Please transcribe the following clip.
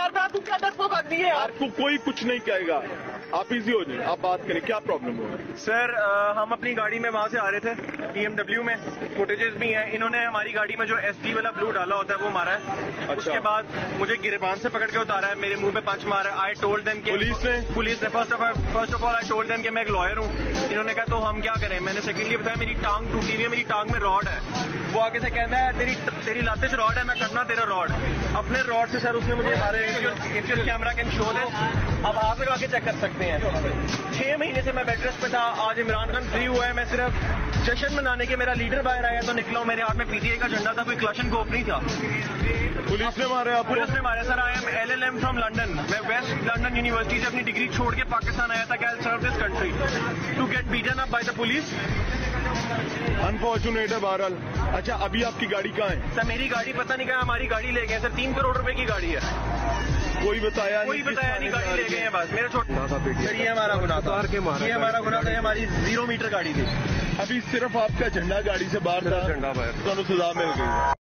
यार, मैं तू क्या डरपोक आदमी है? आपको कोई कुछ नहीं कहेगा, आप इजी हो जाए, आप बात करें, क्या प्रॉब्लम हो? सर हम अपनी गाड़ी में वहाँ से आ रहे थे, BMW में, फुटेजेस भी हैं। इन्होंने हमारी गाड़ी में जो SD वाला ब्लू डाला होता है वो मारा है। अच्छा। उसके बाद मुझे गिरबान से पकड़ के उतारा है, मेरे मुंह पे पंच मारा है। आई टोल्ड देम कि पुलिस ने first of all I told them कि मैं एक लॉयर हूँ। इन्होंने कहा तो हम क्या करें? मैंने सेकेंडली बताया मेरी टांग टूटी हुई है, मेरी टांग में रॉड है। वो आगे से कहता है तेरी लाते से रॉड है, मैं करना तेरा रॉड। अपने रॉड से सर उसने मुझे मारे। कैमरा कैन शो दे, अब आप लोग आके चेक कर सकते हैं। 6 महीने से मैं बेड रेस्ट पे था। आज इमरान खान फ्री हुआ है, मैं सिर्फ जश्न मनाने के मेरा लीडर बाहर आया तो निकला हूं। मेरे हाथ में PTI का झंडा था, कोई क्लशन कोप नहीं था। पुलिस ने मारे आपको? पुलिस ने मारे sir. I am LLM from London. मैं वेस्ट लंदन यूनिवर्सिटी से अपनी डिग्री छोड़ के पाकिस्तान आया था कि I serve this country to get beaten up by the police. Unfortunate है बहरहाल। अच्छा, अभी आपकी गाड़ी कहाँ है? सर मेरी गाड़ी पता नहीं कहाँ, हमारी गाड़ी ले गए सर। 3 करोड़ रुपए की गाड़ी है। कोई बताया नहीं, गाड़ी ले गए हैं बस। मेरे छोटा सर ये हमारा गुनाह था, ये हमारा गुनाह था। हमारी 0 मीटर गाड़ी थी। अभी सिर्फ आपका झंडा गाड़ी से बाहर था, झंडा बाहर, दोनों सजा मिल गई।